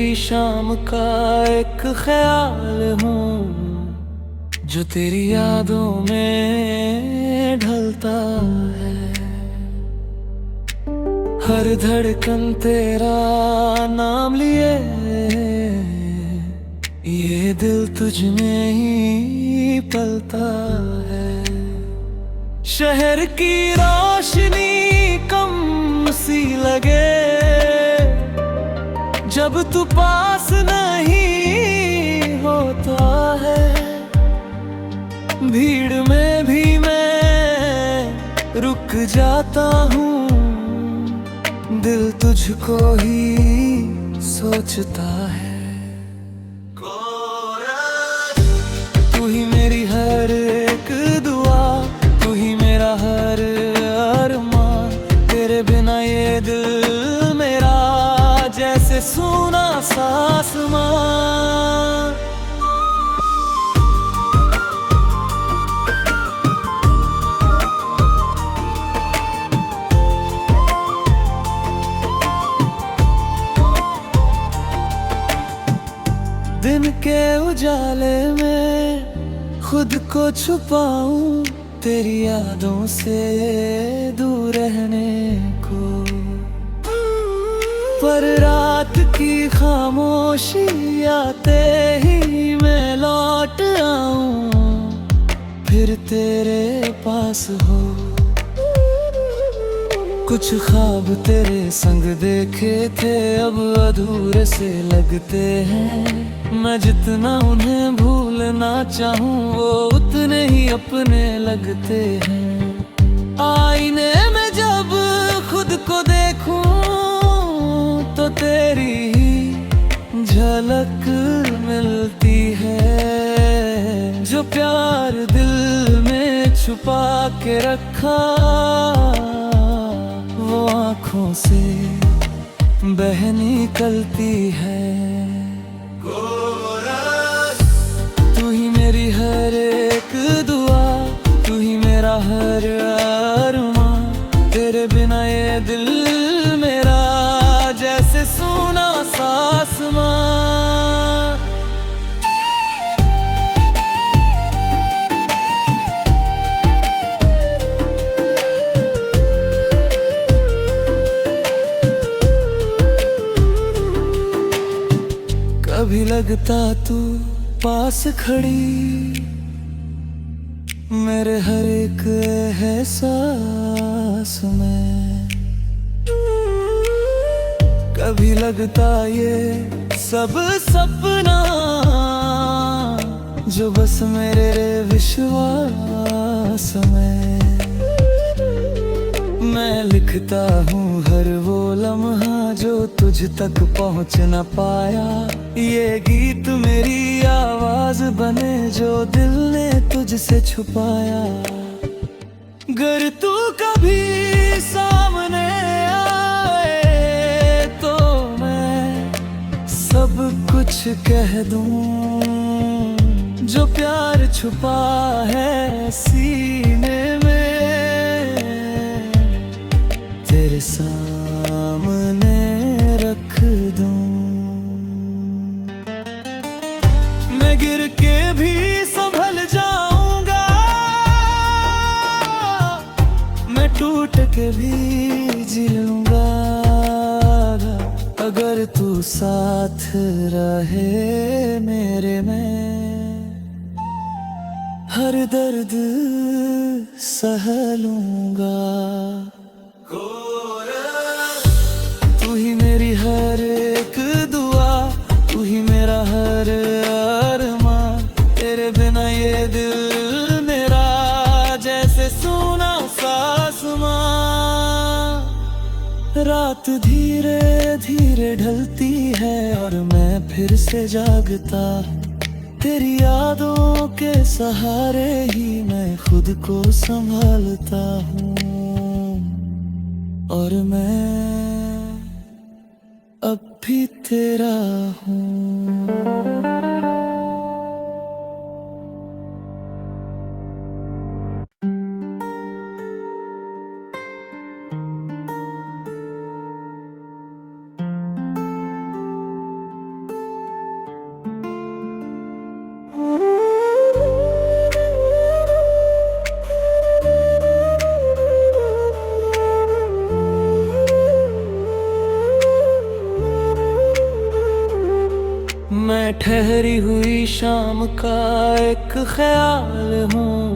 मेरी शाम का एक ख्याल हूँ जो तेरी यादों में ढलता है। हर धड़कन तेरा नाम लिए ये दिल तुझ में ही पलता है। शहर की रोशनी कम सी लगे जब तू पास नहीं होता है। भीड़ में भी मैं रुक जाता हूँ, दिल तुझको ही सोचता है। तू ही मेरी हर एक दुआ, तू ही मेरा हर अरमान। तेरे बिना ये दिल मेरा जैसे सूना सा आसमान। दिन के उजाले में खुद को छुपाऊं, तेरी यादों से दूर रहने को। पर रात की खामोशी आते ही मैं लौट आऊं, फिर तेरे पास हो। कुछ ख्वाब तेरे संग देखे थे अब अधूरे से लगते हैं। मैं जितना उन्हें भूलना चाहूँ वो उतने ही अपने लगते हैं। आईने में जब खुद को देखूं तो तेरी ही झलक मिलती है। जो प्यार दिल में छुपा के रखा वो आँखों से बह निकलती है। तू ही मेरी हर एक दुआ, तू ही मेरा हर अरमान। तेरे बिना ये दिल मेरा जैसे सूना सा आसमान। कभी लगता तू पास खड़ी मेरे हर एक एहसास में। कभी लगता ये सब सपना जो बस मेरे विश्वास में। मैं लिखता हूँ हर वो लम्हा जो तुझ तक पहुँच न पाया। ये गीत मेरी आवाज बने जो दिल ने तुझसे छुपाया। गर तू कभी सामने आए तो मैं सब कुछ कह दूं, जो प्यार छुपा है सीने में तेरे सामने रख दूं। मैं गिर के भी संभल जाऊंगा, मैं टूट के भी जी लूंगा अगर तू साथ रहे मेरे में। हर दर्द सह लूंगा। तू ही मेरी हर एक दुआ, तू ही मेरा हर अरमान। तेरे बिना ये दिल मेरा जैसे सूना सा आसमान। रात धीरे धीरे ढलती है और मैं फिर से जागता। तेरी यादों के सहारे ही मैं खुद को संभालता हूँ और मैं अब भी तेरा हूँ। शाम का एक ख्याल हूँ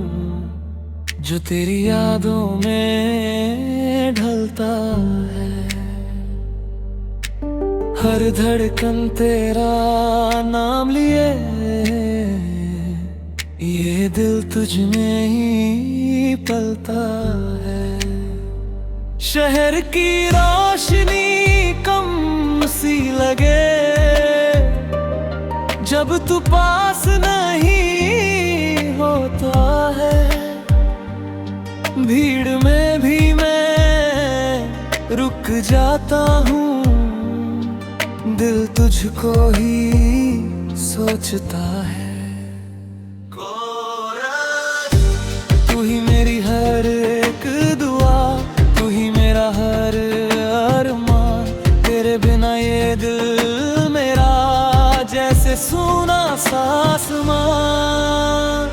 जो तेरी यादों में ढलता है। हर धड़कन तेरा नाम लिए ये दिल तुझ में ही पलता है। शहर की रोशनी कम सी लगे जब तू पास नहीं होता है। भीड़ में भी मैं रुक जाता हूँ, दिल तुझको ही सोचता है। तू ही मेरी हर एक दुआ, तू ही मेरा हर अरमान। तेरे बिना ये दिल मेरा जैसे सूना सा आसमान।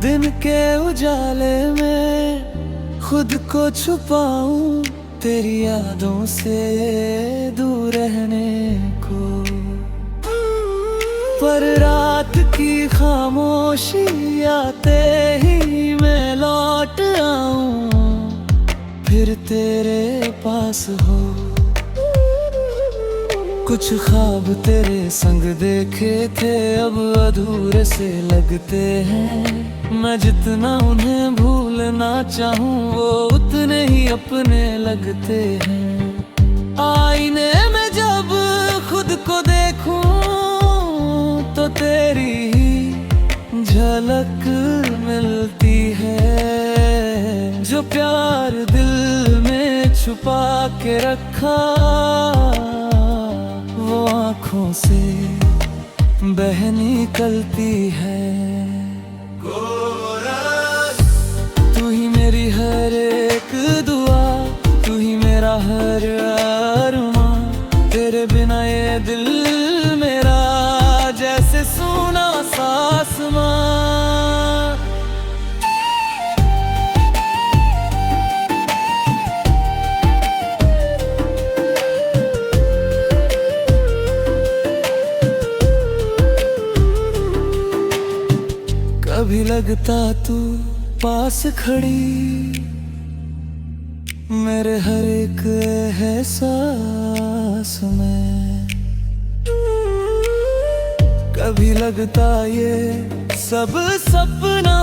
दिन के उजाले में खुद को छुपाऊं, तेरी यादों से दूर रहने को। पर रात की खामोशी आते ही मैं लौट आऊं, फिर तेरे पास हो। कुछ ख्वाब तेरे संग देखे थे अब अधूरे से लगते हैं। मैं जितना उन्हें भूलना चाहूँ वो उतने ही अपने लगते हैं। आईने में जब खुद को देखूं तो तेरी ही झलक मिलती है। जो प्यार दिल में छुपा के रखा वो आँखों से बह निकलती है। तू ही मेरी हर एक दुआ, तू ही मेरा हर अरमान। तेरे बिना ये दिल मेरा जैसे सूना सा आसमान। कभी लगता तू पास खड़ी मेरे हर एक एहसास में। कभी लगता ये सब सपना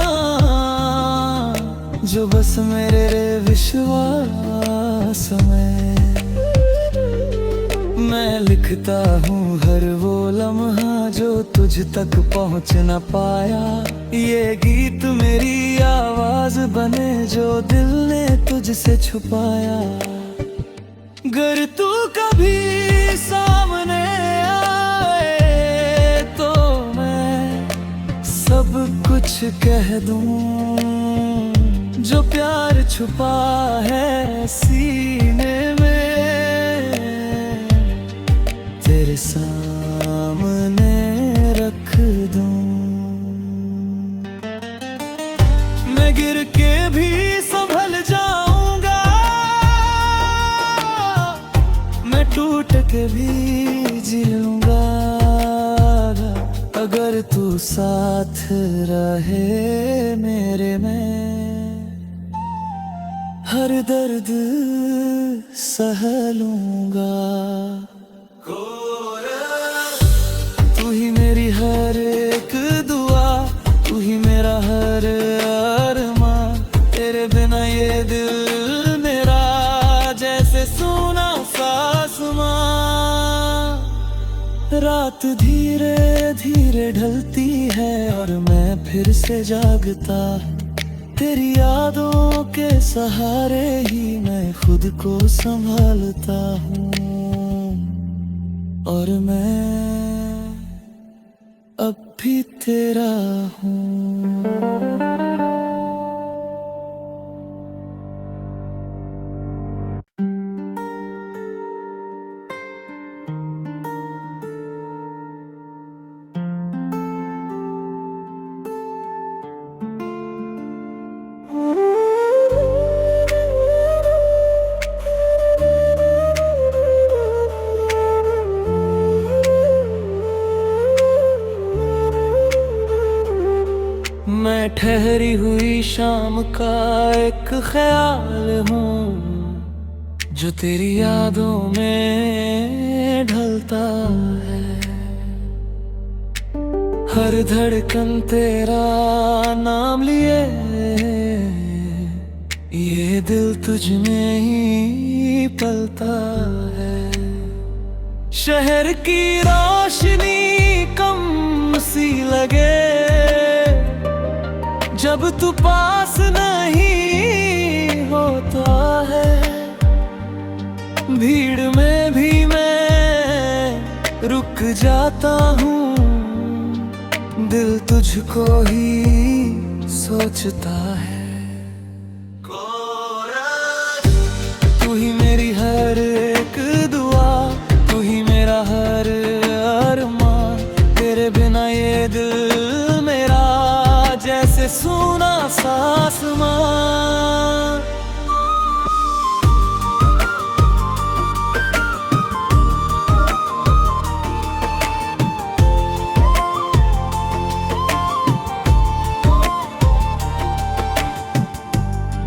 जो बस मेरे विश्वास में। मैं लिखता हूँ हर वो लम्हा जो तुझ तक पहुँच न पाया। ये गीत मेरी आवाज बने जो दिल ने तुझसे छुपाया। गर तू कभी सामने आए तो मैं सब कुछ कह दूं, जो प्यार छुपा है सीने में तेरे सामने रख दूं। मैं गिर के भी संभल जाऊंगा, मैं टूट के भी जी लूंगा अगर तू साथ रहे मेरे में। हर दर्द सह लूंगा। तू ही मेरी हर एक दुआ, तू ही मेरा हर अरमान। तेरे बिना ये दिल मेरा जैसे सूना सा आसमान। रात धीरे धीरे ढलती है और मैं फिर से जागता। तेरी यादों के सहारे ही मैं खुद को संभालता हूँ और मैं अब भी तेरा हूँ। ठहरी हुई शाम का एक ख्याल हूँ, जो तेरी यादों में ढलता है। हर धड़कन तेरा नाम लिए, ये दिल तुझ में ही पलता है। शहर की रोशनी कम सी लगे जब तू पास नहीं होता है। भीड़ में भी मैं रुक जाता हूँ, दिल तुझको ही सोचता है। तू ही मेरी हर एक दुआ, तू ही मेरा हर अरमान। तेरे बिना ये दिल मेरा जैसे सूना सा आसमान।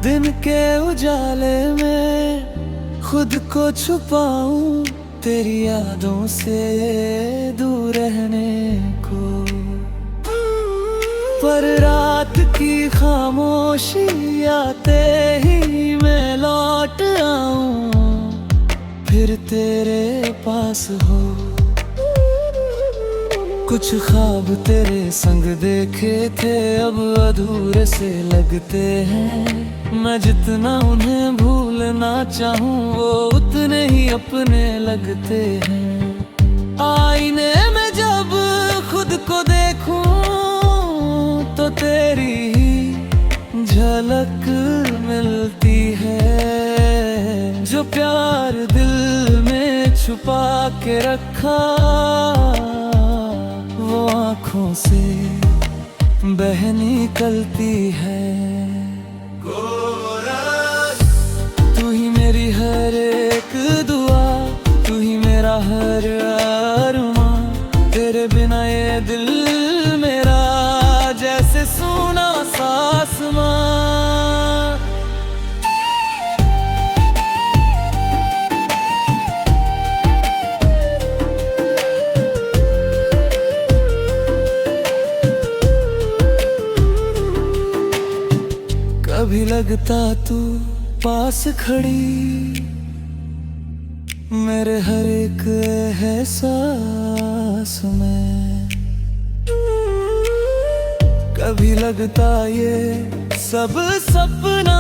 दिन के उजाले में खुद को छुपाऊं, तेरी यादों से दूर रहने को। पर रात की खामोशी आते ही मैं लौट आऊं, फिर तेरे पास हो। कुछ ख्वाब तेरे संग देखे थे अब अधूरे से लगते हैं। मैं जितना उन्हें भूलना चाहूँ वो उतने ही अपने लगते हैं। आईने में जब खुद को देखूं तो तेरी ही झलक मिलती है। जो प्यार दिल में छुपा के रखा वो आँखों से बह निकलती है। तू ही मेरी हर एक दुआ, तू ही मेरा हर अरमान। तेरे बिना ये दिल मेरा जैसे सूना सा आसमान। कभी लगता तू पास खड़ी मेरे हर एक एहसास में। कभी लगता ये सब सपना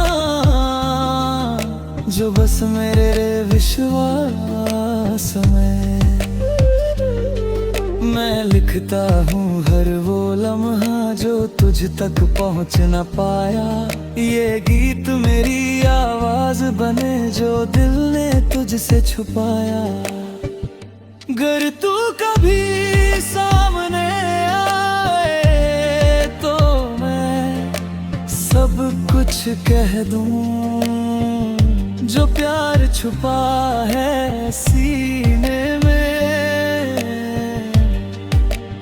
जो बस मेरे विश्वास में। मैं लिखता हूँ हर वो लम्हा जो तुझ तक पहुँच न पाया। ये गीत मेरी आवाज बने जो दिल ने तुझसे छुपाया। गर तू कभी सामने आए तो मैं सब कुछ कह दूं, जो प्यार छुपा है सीने में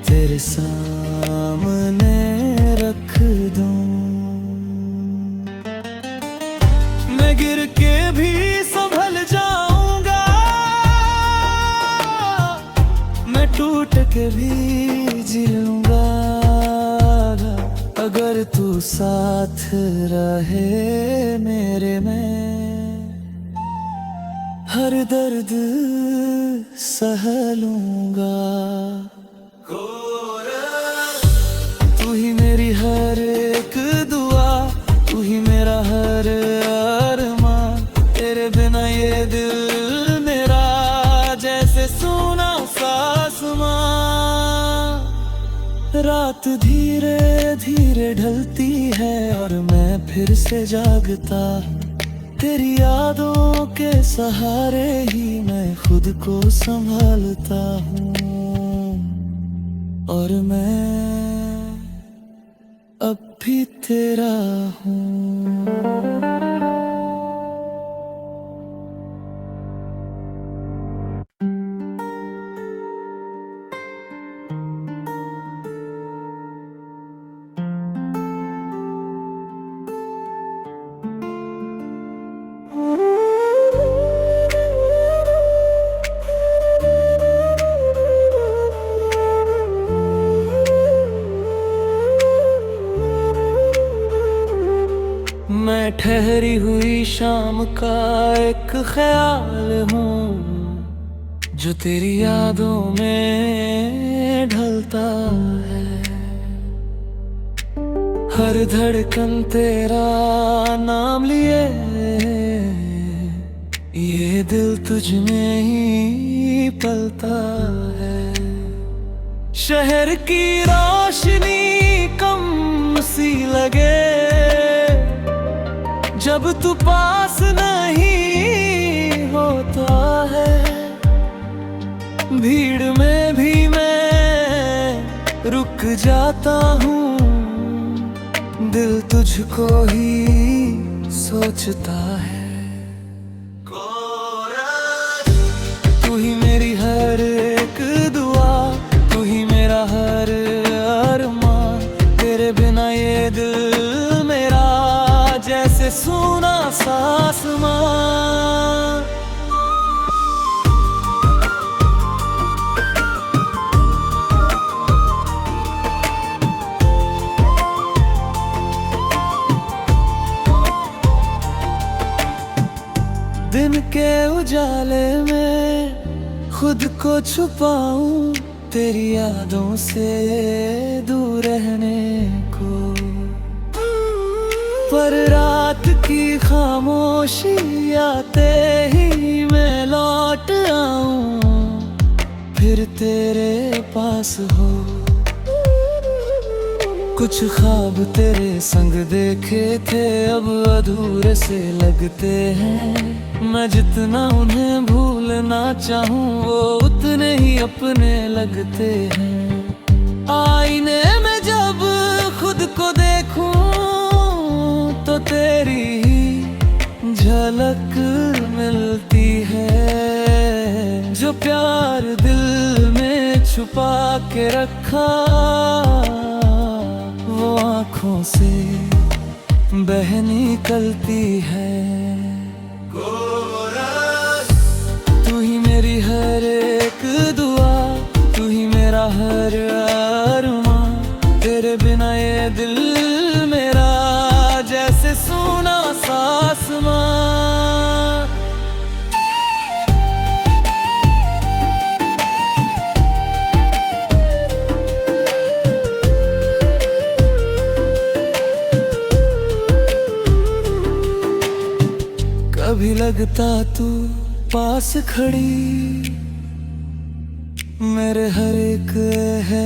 तेरे सामने रख दूं। मैं गिर के भी संभल जाऊंगा, मैं टूट के भी जी लूंगा। अगर तू साथ रहे मेरे में हर दर्द सह लूंगा। तू ही मेरी हर एक दुआ, तू ही मेरा हर अरमान। तेरे बिना ये दिल मेरा जैसे सूना सा आसमान। रात धीरे धीरे ढलती है और मैं फिर से जागता। तेरी यादों के सहारे ही मैं खुद को संभालता हूँ और मैं अब भी तेरा हूँ। मैं ठहरी हुई शाम का एक ख्याल हूँ, जो तेरी यादों में ढलता है। हर धड़कन तेरा नाम लिए, ये दिल तुझ में ही पलता है। शहर की रोशनी कम सी लगे जब तू पास नहीं होता है। भीड़ में भी मैं रुक जाता हूँ, दिल तुझको ही सोचता है। तू ही मेरी हर एक दुआ, तू ही मेरा हर अरमान। तेरे बिना ये दिल मेरा जैसे सूना सा आसमान। दिन के उजाले में खुद को छुपाऊं, तेरी यादों से दूर रहने को। पर रात की खामोशी आते ही मैं लौट आऊं, फिर तेरे पास हो। कुछ ख्वाब तेरे संग देखे थे अब अधूरे से लगते हैं। मैं जितना उन्हें भूलना चाहूँ वो उतने ही अपने लगते हैं। आईने में जब खुद को देखूं तो तेरी ही झलक मिलती है। जो प्यार दिल में छुपा के रखा वो आँखों से बह निकलती है। तू ही मेरी हर एक दुआ, तू ही मेरा हर अरमान। तेरे बिना ये दिल मेरा जैसे सूना सा आसमान। कभी लगता तू पास खड़ी मेरे हर एक है